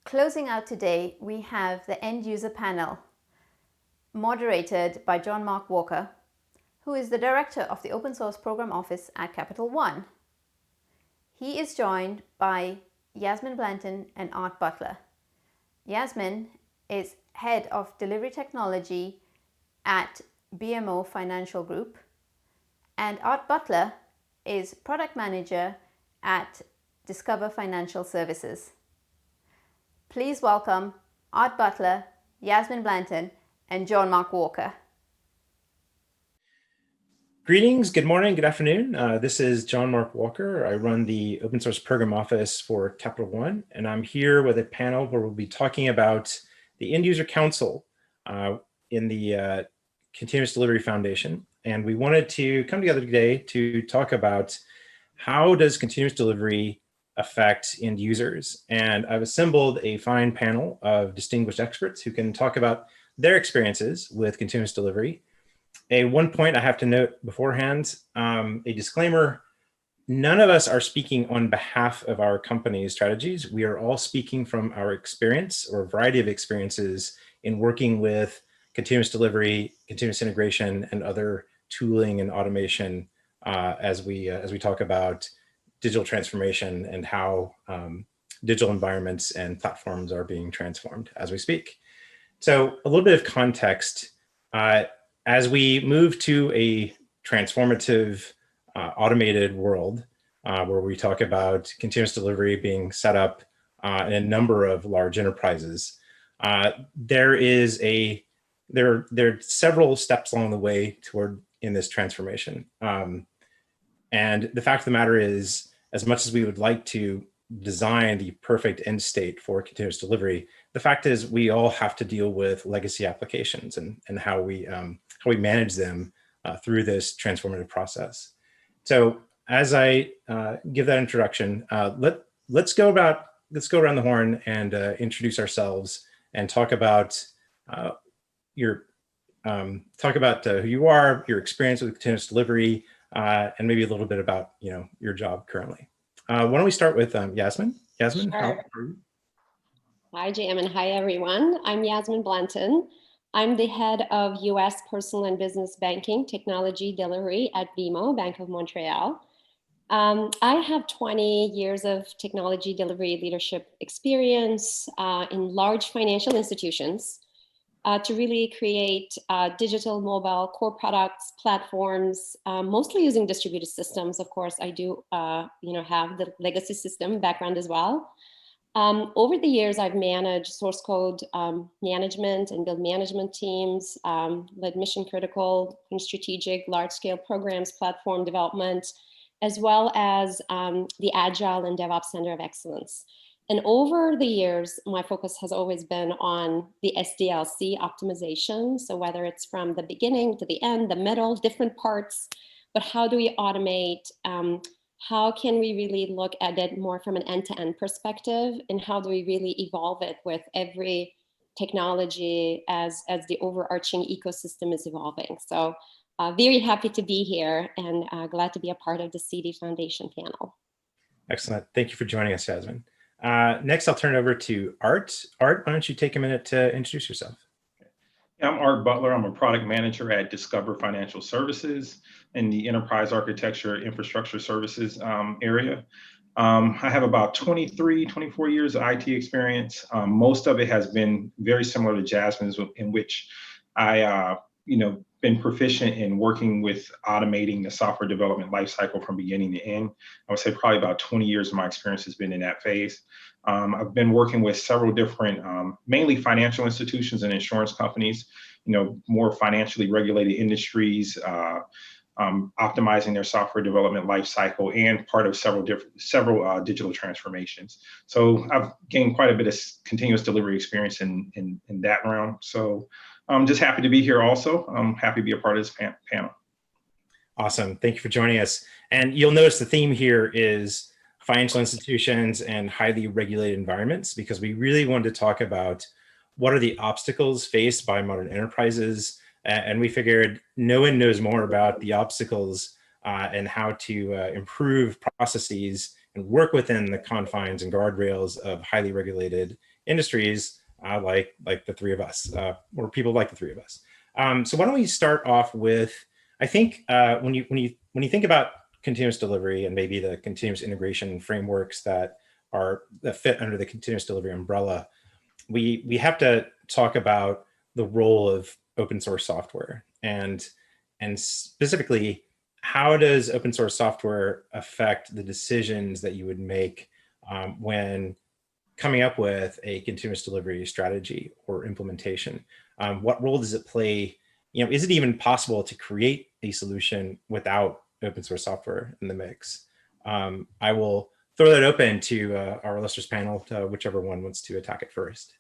Closing out today, we have the end user panel, moderated by John Mark Walker, who is the director of the Open Source Program Office at Capital One. He is joined by Yasemin Blanton and Art Butler. Yasemin is head of delivery technology at BMO Financial Group, and Art Butler is product manager at Discover Financial Services. Please welcome Art Butler, Yasemin Blanton, and John Mark Walker. Greetings, good morning, good afternoon. This is John Mark Walker. I run the Open Source Program Office for Capital One, and I'm here with a panel where we'll be talking about the End User Council in the Continuous Delivery Foundation. And we wanted to come together today to talk about how does continuous delivery affect end users. And I've assembled a fine panel of distinguished experts who can talk about their experiences with continuous delivery. One point I have to note beforehand, a disclaimer, none of us are speaking on behalf of our company's strategies. We are all speaking from our experience or a variety of experiences in working with continuous delivery, continuous integration, and other tooling and automation as we talk about digital transformation and how digital environments and platforms are being transformed as we speak. So a little bit of context. As we move to a transformative, automated world, where we talk about continuous delivery being set up in a number of large enterprises, there are several steps along the way toward in this transformation. And the fact of the matter is, as much as we would like to design the perfect end state for continuous delivery, the fact is we all have to deal with legacy applications and how we manage them through this transformative process. So as I give that introduction, let's go around the horn and introduce ourselves and talk about who you are, your experience with continuous delivery, and maybe a little bit about your job currently. Why don't we start with Yasemin? Yasemin, sure. How are you? Hi, Jam, and hi, everyone. I'm Yasemin Blanton. I'm the head of U.S. Personal and Business Banking Technology Delivery at BMO, Bank of Montreal. I have 20 years of technology delivery leadership experience in large financial institutions to really create digital mobile core products, platforms, mostly using distributed systems. Of course, I do have the legacy system background as well. Over the years, I've managed source code management and build management teams, led mission critical and strategic large scale programs, platform development, as well as the Agile and DevOps Center of Excellence. And over the years, my focus has always been on the SDLC optimization. So whether it's from the beginning to the end, the middle, different parts, but how do we automate? How can we really look at it more from an end-to-end perspective? And how do we really evolve it with every technology as the overarching ecosystem is evolving? So very happy to be here and glad to be a part of the CD Foundation panel. Excellent. Thank you for joining us, Yasemin. Next, I'll turn it over to Art. Art, why don't you take a minute to introduce yourself? Yeah, I'm Art Butler. I'm a product manager at Discover Financial Services in the enterprise architecture infrastructure services area. I have about 24 years of IT experience. Most of it has been very similar to Yasemin's, in which I, been proficient in working with automating the software development lifecycle from beginning to end. I would say probably about 20 years of my experience has been in that phase. I've been working with several different, mainly financial institutions and insurance companies, more financially regulated industries, optimizing their software development lifecycle and part of several digital transformations. So I've gained quite a bit of continuous delivery experience in that realm. So I'm just happy to be here also. I'm happy to be a part of this panel. Awesome. Thank you for joining us. And you'll notice the theme here is financial institutions and highly regulated environments, because we really wanted to talk about what are the obstacles faced by modern enterprises. And we figured no one knows more about the obstacles and how to improve processes and work within the confines and guardrails of highly regulated industries like the three of us, or people like the three of us. So why don't we start off with, I think when you think about continuous delivery and maybe the continuous integration frameworks that fit under the continuous delivery umbrella, we have to talk about the role of open source software and specifically, how does open source software affect the decisions that you would make when coming up with a continuous delivery strategy or implementation? What role does it play? Is it even possible to create a solution without open source software in the mix? I will throw that open to our illustrious panel, whichever one wants to attack it first.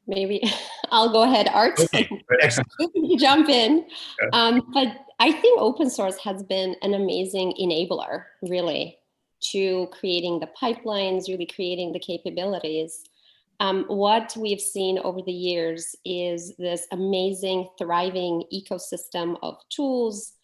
Maybe I'll go ahead, Art. Okay, excellent. You jump in. But I think open source has been an amazing enabler, really, to creating the pipelines, really creating the capabilities. What we've seen over the years is this amazing, thriving ecosystem of tools,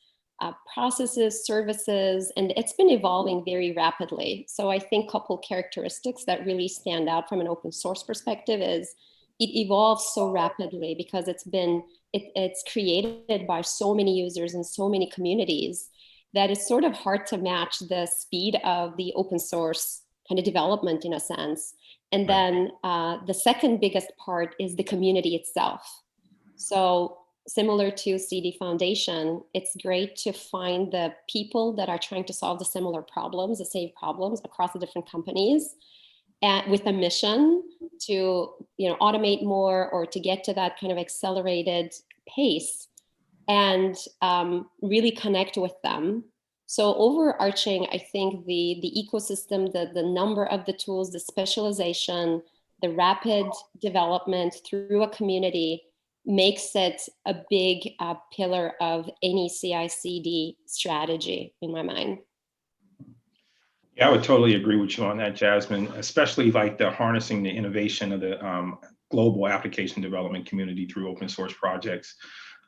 processes, services, and it's been evolving very rapidly. So I think a couple characteristics that really stand out from an open source perspective is it evolves so rapidly because it's created by so many users and so many communities that it's sort of hard to match the speed of the open source kind of development in a sense. And then the second biggest part is the community itself. So similar to cd.foundation, it's great to find the people that are trying to solve the similar problems, the same problems across the different companies, and with a mission to automate more or to get to that kind of accelerated pace and really connect with them. So overarching, I think the ecosystem, the number of the tools, the specialization, the rapid development through a community makes it a big pillar of any CI/CD strategy in my mind. Yeah, I would totally agree with you on that, Jasmine, especially like the harnessing the innovation of the global application development community through open source projects.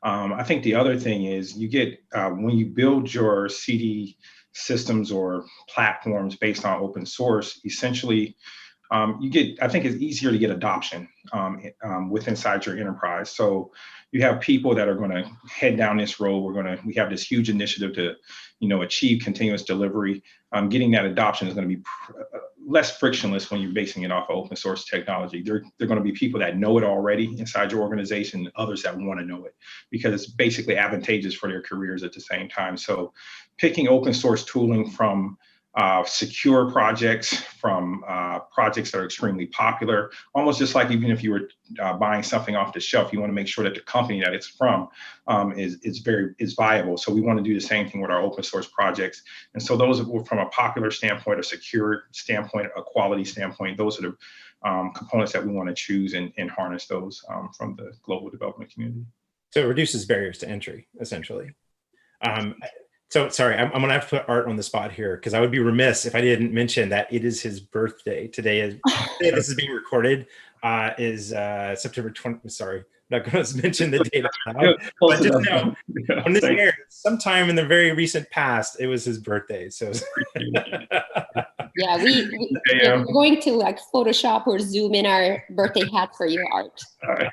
I think the other thing is you get, when you build your CD systems or platforms based on open source, essentially, I think it's easier to get adoption inside your enterprise. So you have people that are going to head down this road. We have this huge initiative to, achieve continuous delivery. Getting that adoption is going to be less frictionless when you're basing it off of open source technology. They're going to be people that know it already inside your organization, and others that want to know it because it's basically advantageous for their careers at the same time. So picking open source tooling from secure projects, from projects that are extremely popular, almost just like even if you were buying something off the shelf, you want to make sure that the company that it's from is viable. So we want to do the same thing with our open source projects. And so those are from a popular standpoint, a secure standpoint, a quality standpoint, those are the components that we want to choose and harness those from the global development community. So it reduces barriers to entry, essentially. So sorry, I'm going to have to put Art on the spot here because I would be remiss if I didn't mention that it is his birthday. Today this is being recorded, is September 20th. Sorry, I'm not going to mention the date. But just know, when this airs, sometime in the very recent past, it was his birthday. So yeah, we're going to like Photoshop or Zoom in our birthday hat for you, Art. All right.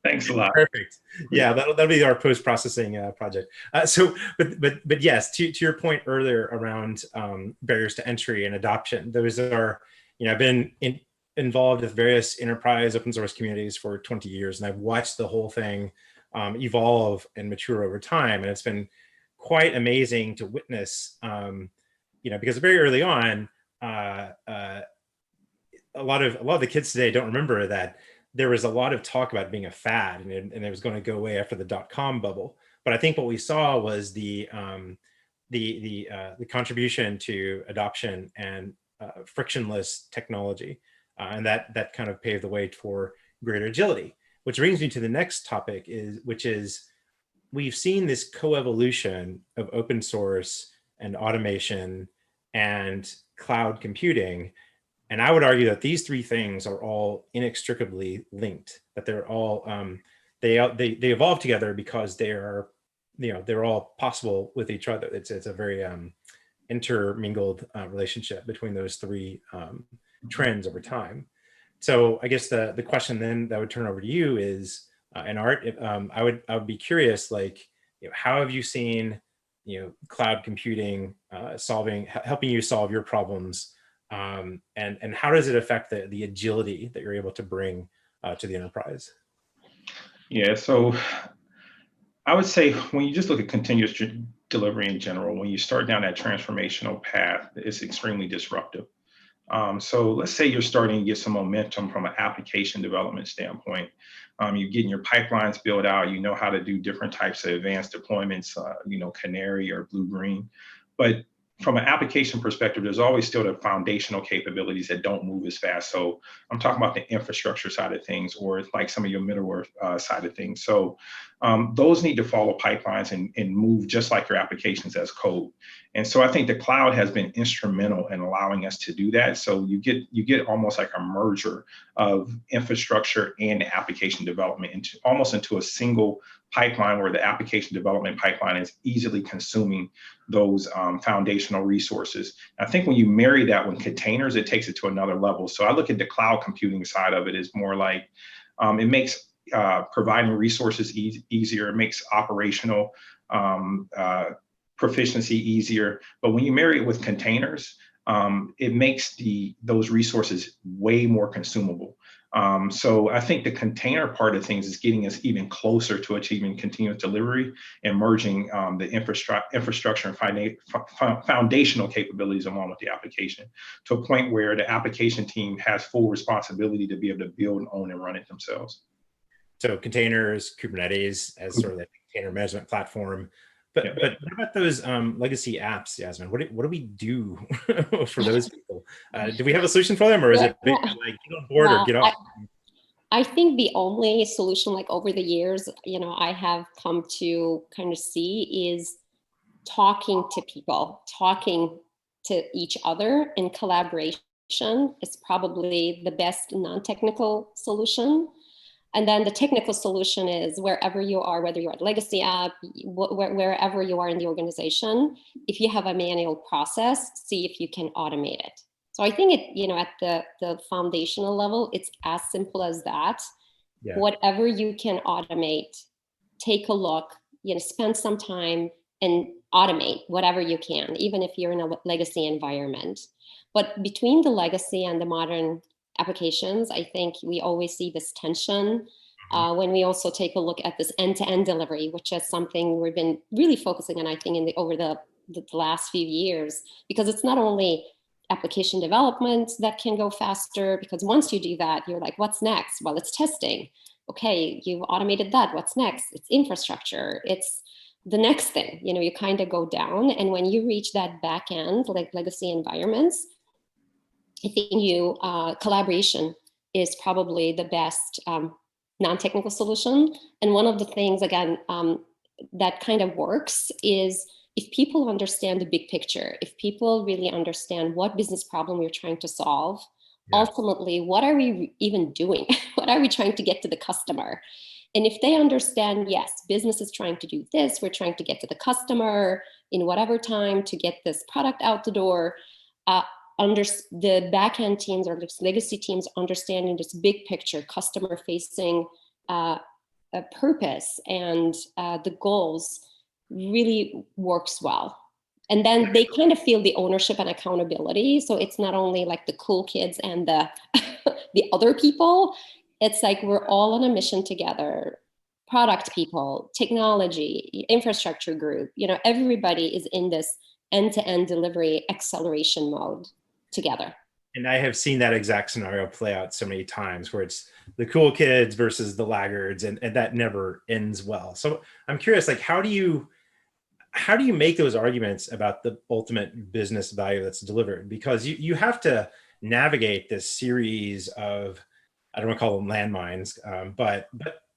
Thanks a lot. Perfect. Yeah, that'll be our post-processing project. But yes, to your point earlier around barriers to entry and adoption, those are, I've been involved with various enterprise open source communities for 20 years, and I've watched the whole thing evolve and mature over time, and it's been quite amazing to witness. Because very early on, a lot of the kids today don't remember that there was a lot of talk about being a fad and it was going to go away after the .com bubble. But I think what we saw was the contribution to adoption and frictionless technology, and that kind of paved the way for greater agility. Which brings me to the next topic, which is we've seen this coevolution of open source and automation and cloud computing. And I would argue that these three things are all inextricably linked, that they're all, they evolve together because they're all possible with each other. It's a very intermingled relationship between those three trends over time. So I guess the question then that would turn over to you is, and Art, I would be curious, like, how have you seen, cloud computing helping you solve your problems, and how does it affect the agility that you're able to bring to the enterprise? Yeah, so I would say when you just look at continuous delivery in general, when you start down that transformational path, it's extremely disruptive. So let's say you're starting to get some momentum from an application development standpoint. You're getting your pipelines built out. You know how to do different types of advanced deployments, Canary or Blue Green. But from an application perspective, there's always still the foundational capabilities that don't move as fast. So I'm talking about the infrastructure side of things, or like some of your middleware side of things. So those need to follow pipelines and move just like your applications as code. And so I think the cloud has been instrumental in allowing us to do that. So you get almost like a merger of infrastructure and application development into a single pipeline, where the application development pipeline is easily consuming those foundational resources. I think when you marry that with containers, it takes it to another level. So I look at the cloud computing side of it as more like it makes providing resources easier. It makes operational proficiency easier. But when you marry it with containers, it makes those resources way more consumable. So I think the container part of things is getting us even closer to achieving continuous delivery and merging the infrastructure and foundational capabilities along with the application to a point where the application team has full responsibility to be able to build, own, and run it themselves. So containers, Kubernetes as sort of the container management platform. But what about those legacy apps, Yasemin? What do we do for those people? Do we have a solution for them, or is it like get on board or get off? I think the only solution, like over the years, I have come to kind of see is talking to people, talking to each other in collaboration is probably the best non-technical solution. And then the technical solution is wherever you are, whether you're at legacy app, wherever you are in the organization, if you have a manual process, see if you can automate it. So I think it, at the foundational level, it's as simple as that. Yeah. Whatever you can automate, take a look, spend some time and automate whatever you can, even if you're in a legacy environment. But between the legacy and the modern applications, I think we always see this tension when we also take a look at this end-to-end delivery, which is something we've been really focusing on, I think, over the last few years, because it's not only application development that can go faster, because once you do that, you're like, what's next? Well, it's testing. Okay, you've automated that. What's next? It's infrastructure. It's the next thing. You kind of go down, and when you reach that back end, like legacy environments, I think collaboration is probably the best non-technical solution. And one of the things, again, that kind of works is if people understand the big picture, if people really understand what business problem we're trying to solve, ultimately, what are we even doing? What are we trying to get to the customer? And if they understand, yes, business is trying to do this, we're trying to get to the customer in whatever time to get this product out the door, under the backend teams or the legacy teams understanding this big picture, customer facing purpose and the goals really works well. And then they kind of feel the ownership and accountability. So it's not only like the cool kids and the other people. It's like we're all on a mission together. Product people, technology, infrastructure group, everybody is in this end-to-end delivery acceleration mode together. And I have seen that exact scenario play out so many times, where it's the cool kids versus the laggards, and that never ends well. So I'm curious, like, how do you make those arguments about the ultimate business value that's delivered? Because you have to navigate this series of, I don't want to call them landmines,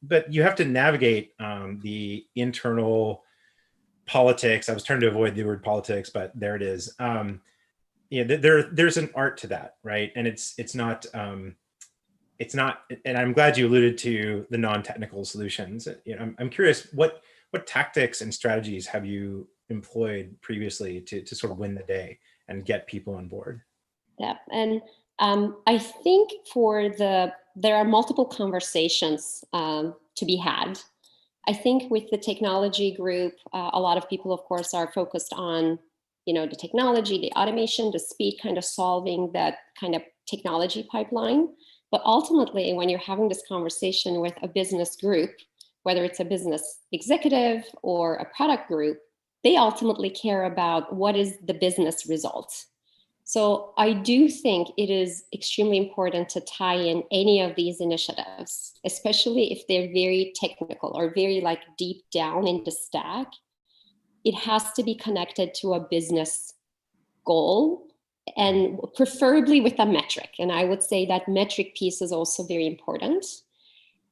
but you have to navigate the internal politics. I was trying to avoid the word politics, but there it is. There's an art to that, right? And it's not, and I'm glad you alluded to the non-technical solutions. I'm curious, what tactics and strategies have you employed previously to sort of win the day and get people on board? Yeah, and I think there are multiple conversations to be had. I think with the technology group, a lot of people, of course, are focused on, the technology, the automation, the speed, kind of solving that kind of technology pipeline. But ultimately, when you're having this conversation with a business group, whether it's a business executive or a product group, they ultimately care about what is the business result. So I do think it is extremely important to tie in any of these initiatives, especially if they're very technical or very like deep down in the stack. It has to be connected to a business goal and preferably with a metric. And I would say that metric piece is also very important.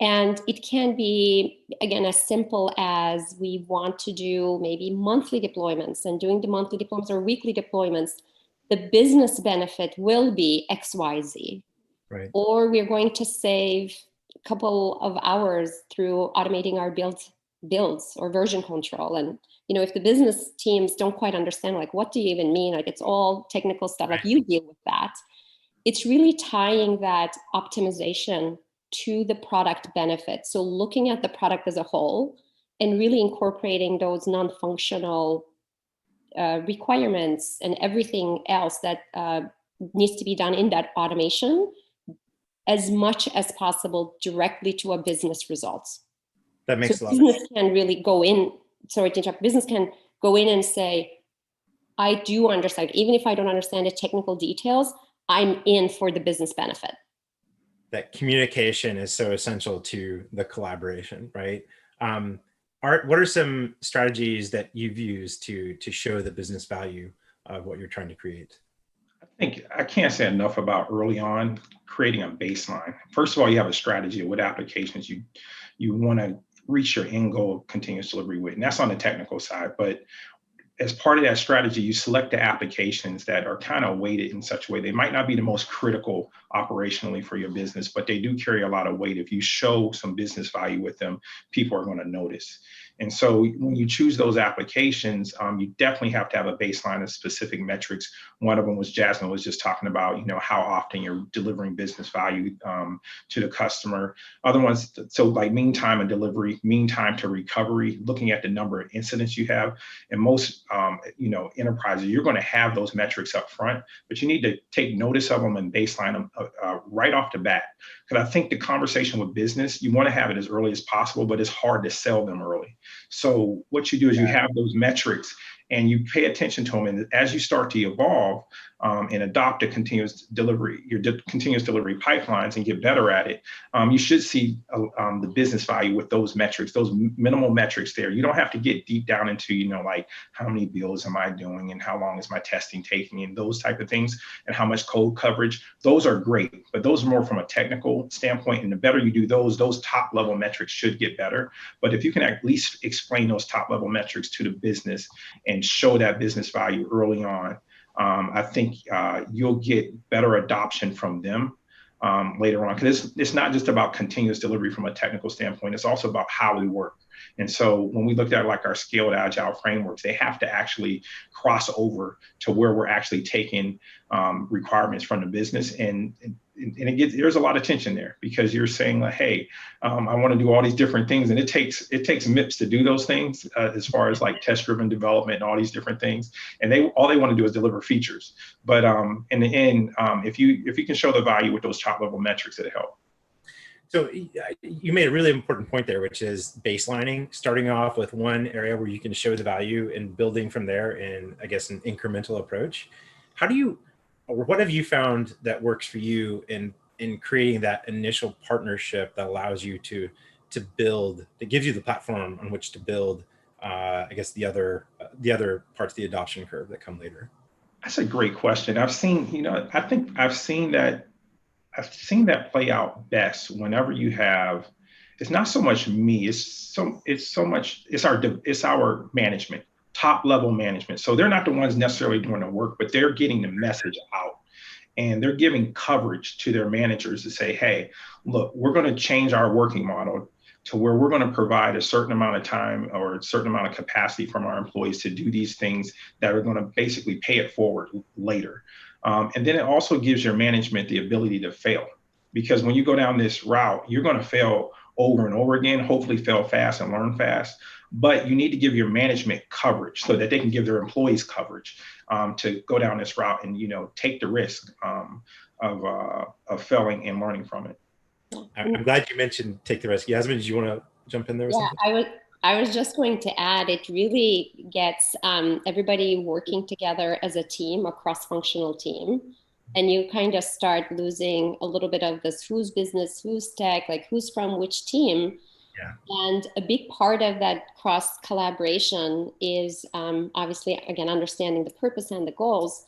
And it can be, again, as simple as we want to do maybe monthly deployments, and doing the monthly deployments or weekly deployments, the business benefit will be XYZ. Right. Or we're going to save a couple of hours through automating our builds or version control. And, if the business teams don't quite understand, like, what do you even mean? Like, it's all technical stuff, like you deal with that. It's really tying that optimization to the product benefit. So looking at the product as a whole and really incorporating those non-functional requirements and everything else that needs to be done in that automation as much as possible directly to a business results. That makes a lot of business sense. can really go in, sorry to interrupt, business can go in and say, I do understand, even if I don't understand the technical details, I'm in for the business benefit. That communication is so essential to the collaboration, right? What are some strategies that you've used to show the business value of what you're trying to create? I think I can't say enough about early on creating a baseline. First of all, you have a strategy of what applications you want to reach your end goal of continuous delivery with, and that's on the technical side. But as part of that strategy, you select the applications that are kind of weighted in such a way. They might not be the most critical operationally for your business, but they do carry a lot of weight. If you show some business value with them, people are going to notice. And so when you choose those applications, you definitely have to have a baseline of specific metrics. One of them was Jasmine was just talking about, how often you're delivering business value to the customer. Other ones, so like mean time and delivery, mean time to recovery, looking at the number of incidents you have. And most, enterprises, you're going to have those metrics up front, but you need to take notice of them and baseline them right off the bat. Because I think the conversation with business, you want to have it as early as possible, but it's hard to sell them early. So what you do is you have those metrics and you pay attention to them. And as you start to evolve and adopt a continuous delivery, continuous delivery pipelines and get better at it, you should see the business value with those metrics, those minimal metrics there. You don't have to get deep down into, like how many builds am I doing and how long is my testing taking and those type of things and how much code coverage. Those are great, but those are more from a technical standpoint. And the better you do those top level metrics should get better. But if you can at least explain those top level metrics to the business and show that business value early on, I think you'll get better adoption from them later on. Because it's not just about continuous delivery from a technical standpoint, it's also about how we work. And so when we looked at like our scaled agile frameworks, they have to actually cross over to where we're actually taking requirements from the business. And there's a lot of tension there because you're saying like, hey, I want to do all these different things. And it takes MIPS to do those things as far as like test-driven development and all these different things. And all they want to do is deliver features. But in the end, if you can show the value with those top level metrics, it'll help. So you made a really important point there, which is baselining, starting off with one area where you can show the value and building from there in, I guess, an incremental approach. What have you found that works for you in creating that initial partnership that allows you to build, that gives you the platform on which to build, I guess, the other parts of the adoption curve that come later? That's a great question. I've seen, I think I've seen that play out best whenever you have, it's not so much me, it's our management, top level management. So they're not the ones necessarily doing the work, but they're getting the message out and they're giving coverage to their managers to say, hey, look, we're going to change our working model to where we're going to provide a certain amount of time or a certain amount of capacity from our employees to do these things that are going to basically pay it forward later. And then it also gives your management the ability to fail. Because when you go down this route, you're going to fail over and over again, hopefully fail fast and learn fast. But you need to give your management coverage so that they can give their employees coverage to go down this route and, take the risk of failing and learning from it. I'm glad you mentioned take the risk. Yasemin, did you want to jump in there with Yeah, something? I was just going to add, it really gets everybody working together as a team, a cross-functional team. And you kind of start losing a little bit of this who's business, who's tech, like who's from which team. Yeah. And a big part of that cross collaboration is obviously, again, understanding the purpose and the goals,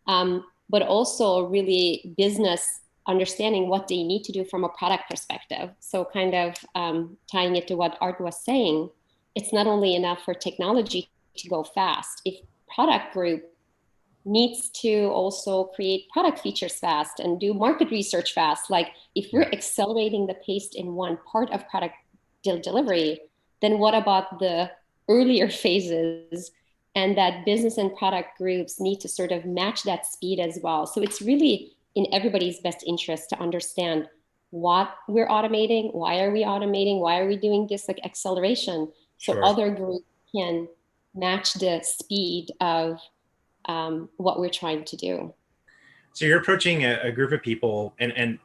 but also really business understanding what they need to do from a product perspective. So kind of tying it to what Art was saying, it's not only enough for technology to go fast. If product group needs to also create product features fast and do market research fast, like if we're accelerating the pace in one part of product delivery, then what about the earlier phases? And that business and product groups need to sort of match that speed as well. So it's really in everybody's best interest to understand what we're automating, why are we automating, why are we doing this like acceleration, so other groups can match the speed of what we're trying to do. So you're approaching a group of people, and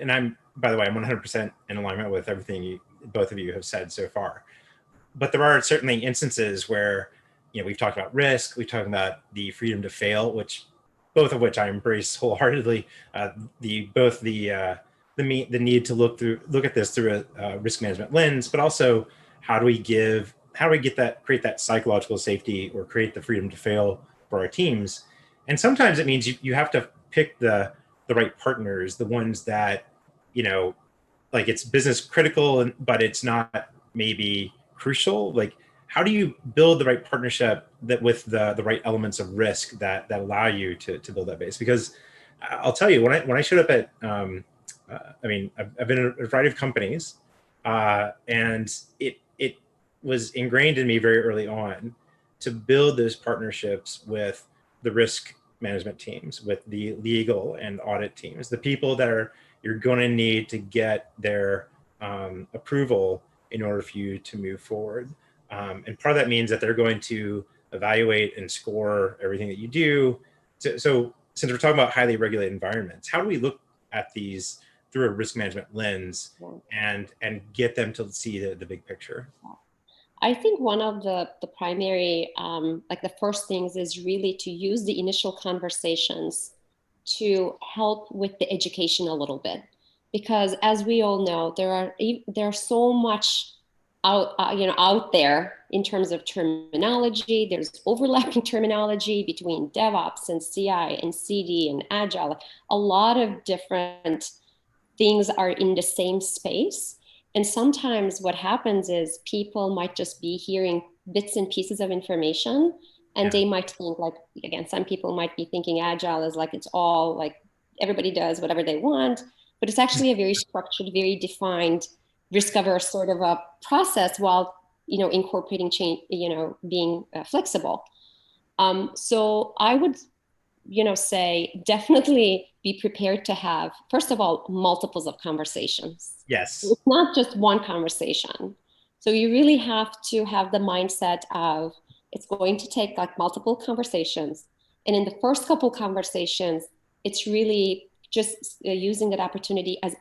I'm, by the way, I'm 100% in alignment with everything both of you have said so far. But there are certainly instances where, we've talked about risk, we've talked about the freedom to fail, both of which I embrace wholeheartedly. The need to look at this through a risk management lens, but also how do we create that psychological safety or create the freedom to fail for our teams. And sometimes it means you have to pick the right partners, the ones that, like it's business critical, but it's not maybe crucial. Like, how do you build the right partnership with the right elements of risk that allow you to build that base? Because I'll tell you, when I showed up at, I've been in a variety of companies, and it was ingrained in me very early on to build those partnerships with the risk management teams, with the legal and audit teams, the people that you're going to need to get their approval in order for you to move forward. And part of that means that they're going to evaluate and score everything that you do. So since we're talking about highly regulated environments, how do we look at these through a risk management lens and get them to see the big picture? I think one of the primary, like the first things is really to use the initial conversations to help with the education a little bit. Because as we all know, there's so much out there in terms of terminology. There's overlapping terminology between DevOps and CI and CD and Agile. A lot of different things are in the same space. And sometimes what happens is people might just be hearing bits and pieces of information, and they might think, like, again, some people might be thinking Agile is like, it's all like everybody does whatever they want, but it's actually a very structured, very defined, risk-averse sort of a process while, incorporating change, being flexible. So I would, say definitely be prepared to have, first of all, multiples of conversations. Yes. It's not just one conversation. So you really have to have the mindset of it's going to take like multiple conversations. And in the first couple conversations, it's really just using that opportunity as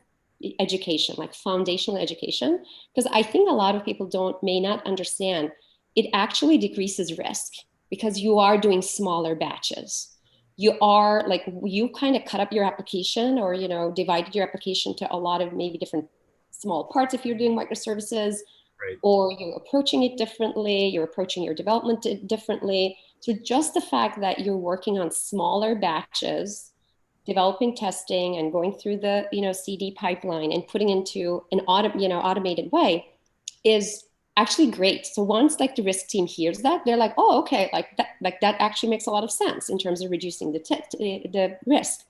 education, like foundational education. Because I think a lot of people may not understand it actually decreases risk because you are doing smaller batches. You are like, you kind of cut up your application or, divided your application to a lot of maybe different small parts if you're doing microservices, right, or you're approaching it differently, you're approaching your development differently. So just the fact that you're working on smaller batches, developing testing and going through the, CD pipeline and putting into an automated way is actually great. So once like the risk team hears that, they're like, oh, okay, like that actually makes a lot of sense in terms of reducing the risk.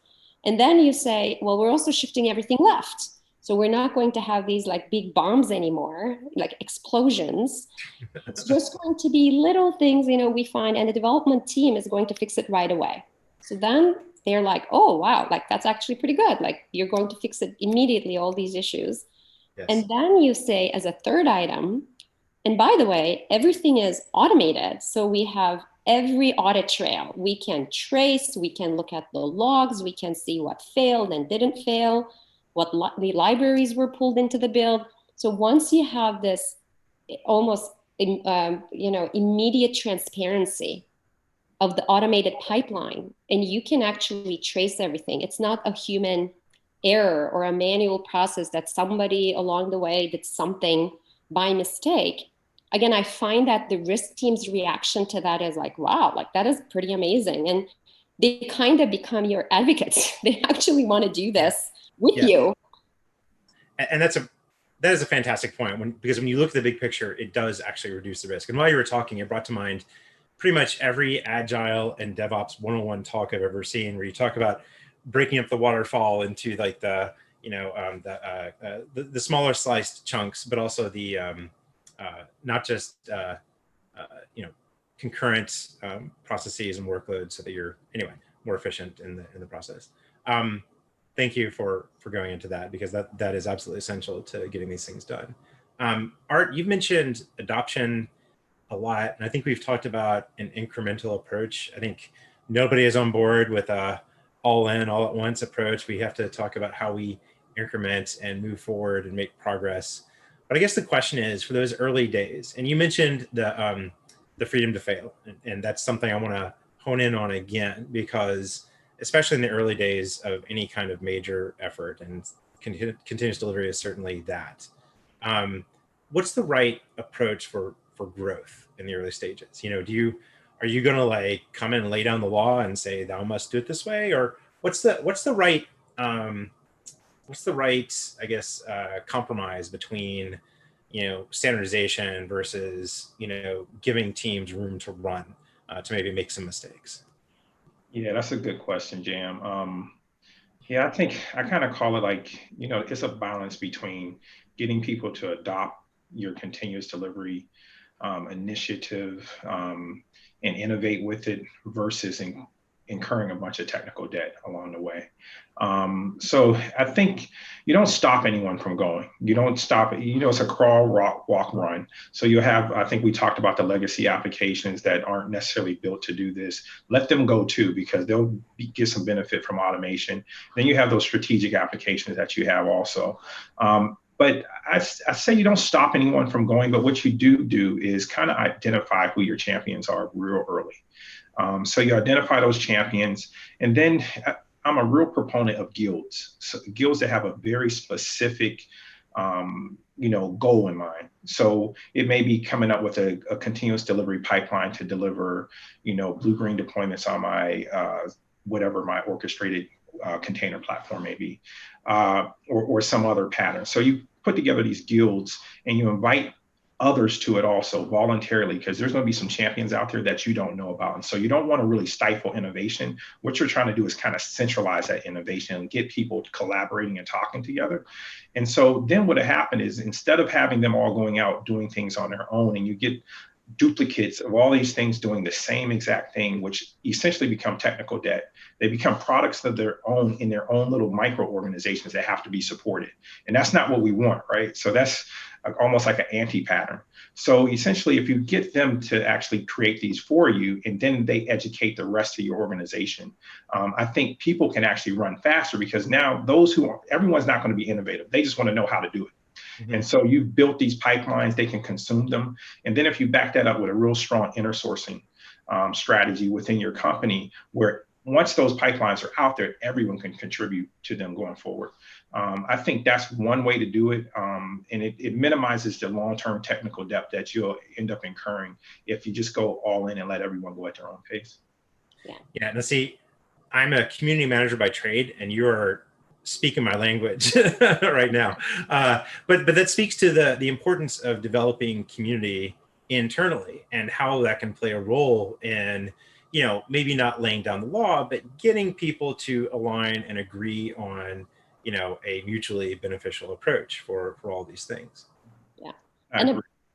And then you say, well, we're also shifting everything left. So we're not going to have these like big bombs anymore, like explosions. It's just going to be little things, we find, and the development team is going to fix it right away. So then they're like, oh, wow, like that's actually pretty good. Like you're going to fix it immediately, all these issues. Yes. And then you say as a third item, and by the way, everything is automated. So we have every audit trail. We can trace, we can look at the logs, we can see what failed and didn't fail, what the libraries were pulled into the build. So once you have this almost immediate transparency of the automated pipeline, and you can actually trace everything. It's not a human error or a manual process that somebody along the way did something by mistake. Again, I find that the risk team's reaction to that is like, wow, like that is pretty amazing. And they kind of become your advocates. They actually want to do this with Yeah. you. And that is a fantastic point, because when you look at the big picture, it does actually reduce the risk. And while you were talking, it brought to mind pretty much every agile and DevOps 101 talk I've ever seen, where you talk about breaking up the waterfall into like the smaller sliced chunks, but also the not just concurrent processes and workloads, so that you're more efficient in the process. Thank you for going into that, because that is absolutely essential to getting these things done. Art, you've mentioned adoption a lot, and I think we've talked about an incremental approach. I think nobody is on board with a all in, all at once approach. We have to talk about how we increment and move forward and make progress. But I guess the question is, for those early days, and you mentioned the freedom to fail, and that's something I want to hone in on again, because especially in the early days of any kind of major effort, and continuous delivery is certainly that. What's the right approach for growth in the early stages? Are you going to like come in and lay down the law and say thou must do it this way, or what's the right I guess compromise between standardization versus giving teams room to run to maybe make some mistakes? Yeah, that's a good question, Jam. Yeah, I think I kind of call it like, it's a balance between getting people to adopt your continuous delivery initiative and innovate with it versus incurring a bunch of technical debt along the way. So I think you don't stop anyone from going. You don't stop it. It's a crawl, walk, run. So I think we talked about the legacy applications that aren't necessarily built to do this. Let them go too, because they'll get some benefit from automation. Then you have those strategic applications that you have also. But I say you don't stop anyone from going, but what you do is kind of identify who your champions are real early. So you identify those champions, and then I'm a real proponent of guilds. So guilds that have a very specific, goal in mind. So it may be coming up with a continuous delivery pipeline to deliver, blue-green deployments on my whatever my orchestrated container platform may be, or some other pattern. So you put together these guilds and you invite others to it also voluntarily, because there's going to be some champions out there that you don't know about. And so you don't want to really stifle innovation. What you're trying to do is kind of centralize that innovation and get people collaborating and talking together. And so then what happened is, instead of having them all going out doing things on their own, and you get duplicates of all these things doing the same exact thing, which essentially become technical debt. They become products of their own in their own little micro organizations that have to be supported. And that's not what we want, right? So that's almost like an anti-pattern. So essentially, if you get them to actually create these for you, and then they educate the rest of your organization, I think people can actually run faster, because now everyone's not going to be innovative. They just want to know how to do it. Mm-hmm. And so you've built these pipelines, they can consume them. And then if you back that up with a real strong inner sourcing strategy within your company, where once those pipelines are out there, everyone can contribute to them going forward. I think that's one way to do it. And it minimizes the long-term technical debt that you'll end up incurring if you just go all in and let everyone go at their own pace. Yeah. Now see, I'm a community manager by trade, and you're speaking my language right now. But that speaks to the importance of developing community internally, and how that can play a role in, maybe not laying down the law, but getting people to align and agree on, a mutually beneficial approach for all these things. Yeah.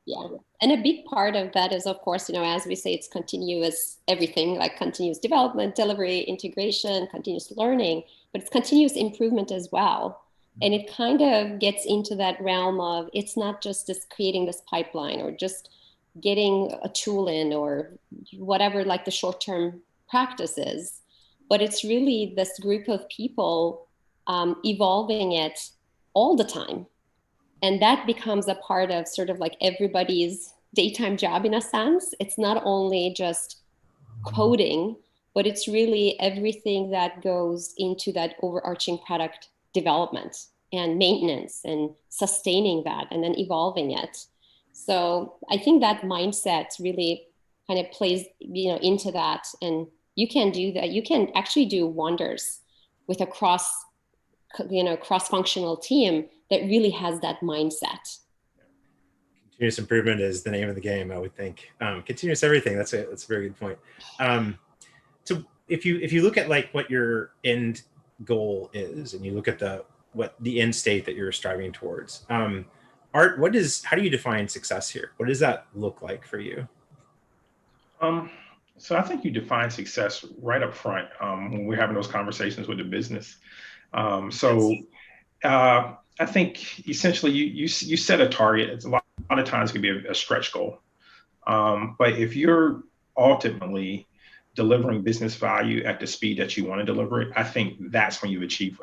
Yeah. And a big part of that is, of course, as we say, it's continuous everything, like continuous development, delivery, integration, continuous learning, but it's continuous improvement as well. And it kind of gets into that realm of it's not just creating this pipeline or just getting a tool in or whatever, like the short-term practices, but it's really this group of people evolving it all the time. And that becomes a part of sort of like everybody's daytime job in a sense. It's not only just coding, but it's really everything that goes into that overarching product development and maintenance and sustaining that and then evolving it. So I think that mindset really kind of plays, into that. And you can do that. You can actually do wonders with a cross-functional team that really has that mindset. Continuous improvement is the name of the game, I would think. Continuous everything. That's a very good point. So if you look at like what your end goal is, and you look at what the end state that you're striving towards, Art, how do you define success here? What does that look like for you? So I think you define success right up front when we're having those conversations with the business. I think essentially you set a target. It's a lot of times it can be a stretch goal. But if you're ultimately delivering business value at the speed that you want to deliver it, I think that's when you achieve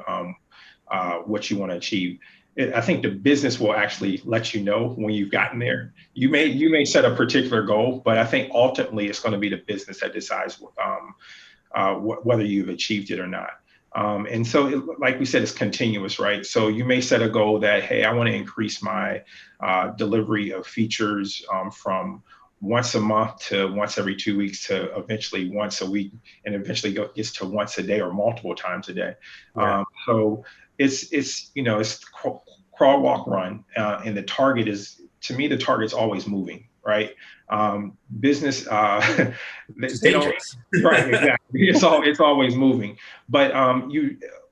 what you want to achieve. I think the business will actually let you know when you've gotten there. You may set a particular goal, but I think ultimately it's going to be the business that decides whether you've achieved it or not. And so, like we said, it's continuous, right? So you may set a goal that, hey, I want to increase my delivery of features from once a month to once every 2 weeks to eventually once a week, and eventually gets to once a day or multiple times a day. Yeah. So it's crawl, walk, run, and the target is, to me, the target's always moving, right? Business, they don't, right? Exactly. It's always moving, but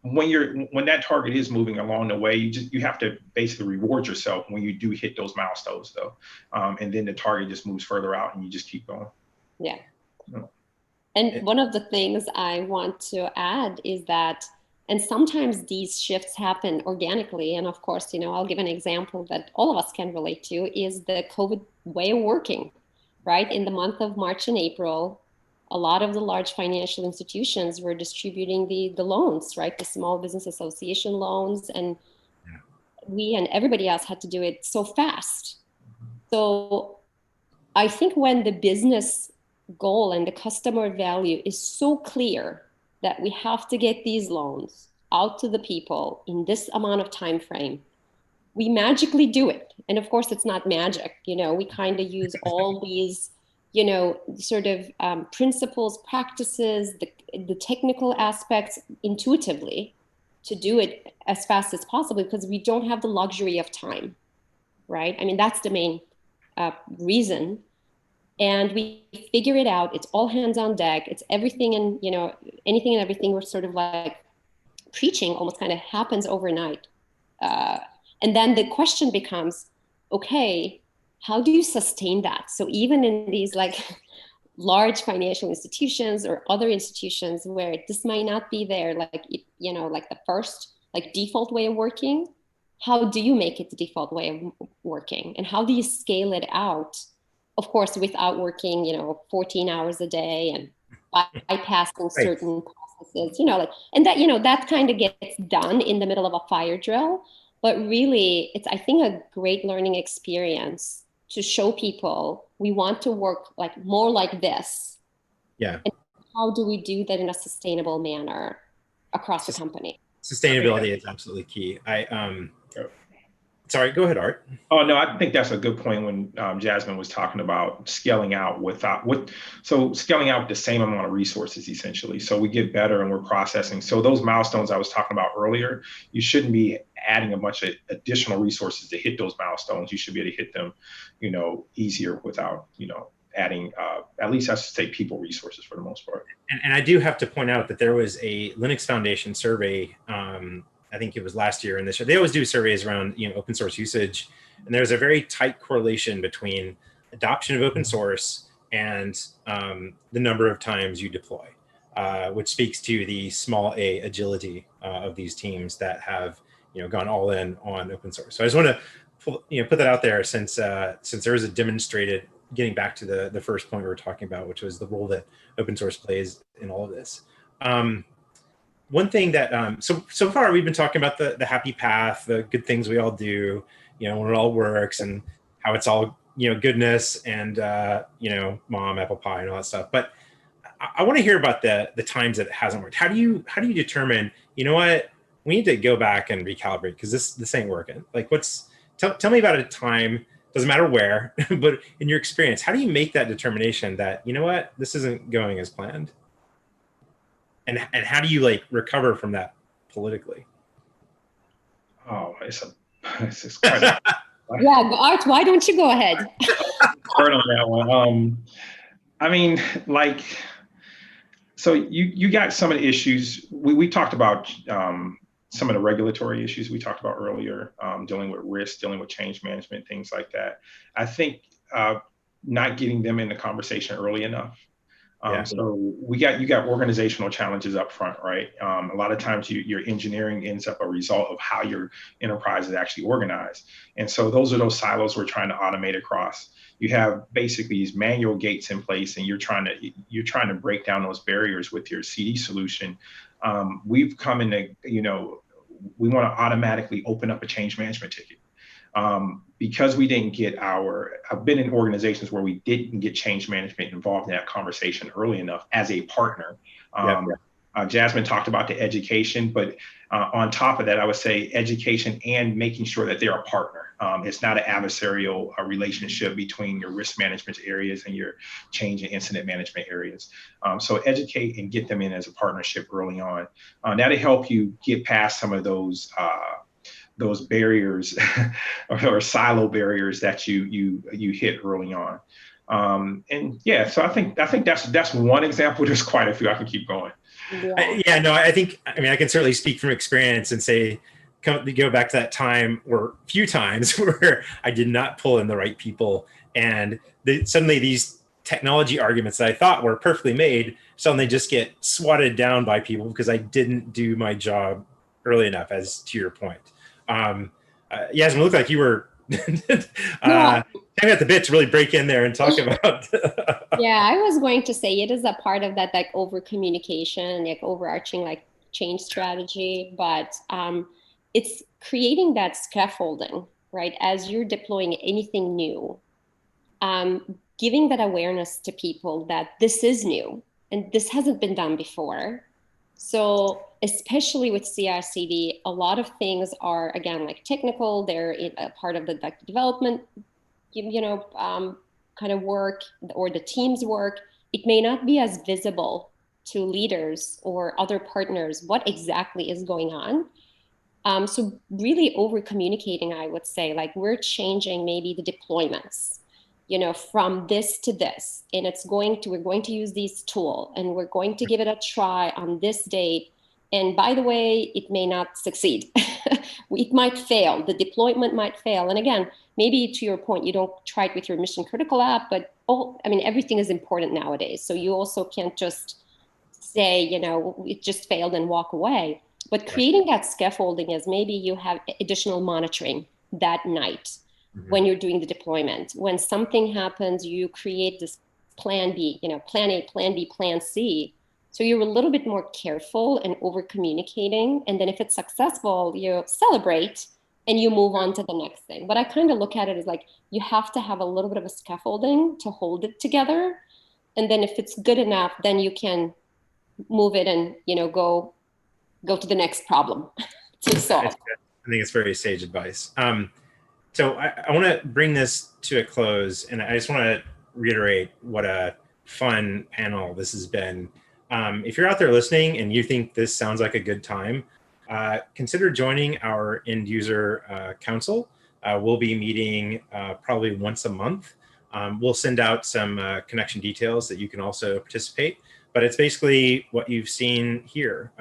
when that target is moving along the way, you have to basically reward yourself when you do hit those milestones, though, and then the target just moves further out, and you just keep going. Yeah. And one of the things I want to add is that, and sometimes these shifts happen organically. And of course, I'll give an example that all of us can relate to is the COVID way of working, right? In the month of March and April, a lot of the large financial institutions were distributing the loans, right? The Small Business Association loans. And we and everybody else had to do it so fast. So I think when the business goal and the customer value is so clear that we have to get these loans out to the people in this amount of time frame, we magically do it. And of course, it's not magic. We kind of use all these, sort of principles, practices, the technical aspects intuitively to do it as fast as possible because we don't have the luxury of time, right? I mean, that's the main reason. And we figure it out. It's all hands on deck. It's everything, and anything and everything we're sort of like preaching almost kind of happens overnight. And then the question becomes, okay, how do you sustain that? So even in these like large financial institutions or other institutions where this might not be their like the first like default way of working, how do you make it the default way of working, and how do you scale it out? Of course, without working, 14 hours a day and bypassing certain processes, and that, that kind of gets done in the middle of a fire drill. But really, it's, I think, a great learning experience to show people we want to work like more like this. Yeah. And how do we do that in a sustainable manner across the company? Sustainability is absolutely key. Sorry, go ahead, Art. Oh, no, I think that's a good point when Jasmine was talking about scaling out scaling out the same amount of resources, essentially. So we get better and we're processing. So those milestones I was talking about earlier, you shouldn't be adding a bunch of additional resources to hit those milestones. You should be able to hit them, easier without, adding, at least I should say, people resources for the most part. And I do have to point out that there was a Linux Foundation survey I think it was last year and this year, they always do surveys around, open source usage. And there's a very tight correlation between adoption of open source and the number of times you deploy, which speaks to the small a agility of these teams that have, gone all in on open source. So I just want to put that out there since there is a demonstrated, getting back to the first point we were talking about, which was the role that open source plays in all of this. One thing that, so far we've been talking about the happy path, the good things we all do, when it all works, and how it's all, goodness and, mom, apple pie and all that stuff. But I want to hear about the times that it hasn't worked. How do you determine, what, we need to go back and recalibrate because this ain't working? Like tell me about a time, doesn't matter where, but in your experience, how do you make that determination that, what, this isn't going as planned? And how do you recover from that politically? Oh, it's quite a Yeah, Art, why don't you go ahead? part on that one. I mean, so you got some of the issues. We talked about some of the regulatory issues we talked about earlier, dealing with risk, dealing with change management, things like that. I think not getting them in the conversation early enough. So you got organizational challenges up front, right? A lot of times your engineering ends up a result of how your enterprise is actually organized. And so those are those silos we're trying to automate across. You have basically these manual gates in place, and you're trying to break down those barriers with your CD solution. We've come into, we want to automatically open up a change management ticket. Because we didn't get I've been in organizations where we didn't get change management involved in that conversation early enough as a partner. Jasmine talked about the education, but on top of that, I would say education and making sure that they're a partner. It's not an adversarial relationship between your risk management areas and your change and incident management areas. So educate and get them in as a partnership early on. That'll help you get past some of those barriers or silo barriers that you hit early on. So I think that's one example. There's quite a few. I can keep going. I can certainly speak from experience and say, go back to that time or few times where I did not pull in the right people, and suddenly these technology arguments that I thought were perfectly made suddenly just get swatted down by people because I didn't do my job early enough, as to your point. Yasmin, it looked like you were at the bit to really break in there and talk about. Yeah, I was going to say it is a part of that over communication, overarching change strategy, but it's creating that scaffolding, right? As you're deploying anything new, giving that awareness to people that this is new and this hasn't been done before. So especially with CI/CD, a lot of things are, again, technical. They're a part of the development, kind of work or the team's work. It may not be as visible to leaders or other partners what exactly is going on. So really over communicating, I would say, we're changing maybe the deployments, from this to this, and we're going to use this tool, and we're going to give it a try on this date. And by the way, it may not succeed. It might fail. The deployment might fail. And again, maybe to your point, you don't try it with your mission critical app, but everything is important nowadays. So you also can't just say, it just failed and walk away. But creating that scaffolding is maybe you have additional monitoring that night. When you're doing the deployment. When something happens, you create this plan B, plan A, plan B, plan C. So you're a little bit more careful and over communicating. And then if it's successful, you celebrate and you move on to the next thing. But I kind of look at it as you have to have a little bit of a scaffolding to hold it together. And then if it's good enough, then you can move it and, go to the next problem to solve. I think it's very sage advice. So I want to bring this to a close, and I just want to reiterate what a fun panel this has been. If you're out there listening and you think this sounds like a good time, consider joining our end user council. We'll be meeting probably once a month. We'll send out some connection details that you can also participate, but it's basically what you've seen here.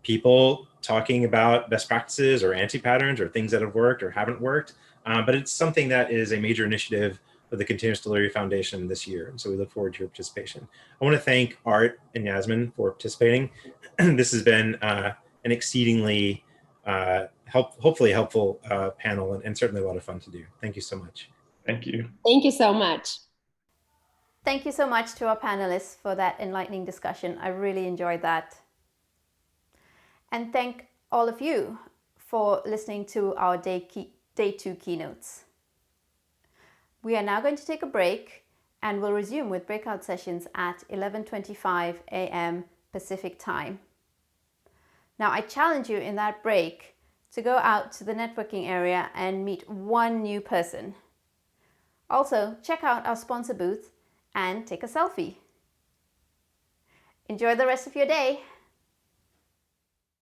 People talking about best practices or anti-patterns or things that have worked or haven't worked. But it's something that is a major initiative for the Continuous Delivery Foundation this year. And so we look forward to your participation. I want to thank Art and Yasemin for participating. This has been an exceedingly hopefully helpful panel and certainly a lot of fun to do. Thank you so much. Thank you. Thank you so much. Thank you so much to our panelists for that enlightening discussion. I really enjoyed that. And thank all of you for listening to our day 2 keynotes. We are now going to take a break and we'll resume with breakout sessions at 11:25 a.m. Pacific time. Now, I challenge you in that break to go out to the networking area and meet one new person. Also, check out our sponsor booth and take a selfie. Enjoy the rest of your day.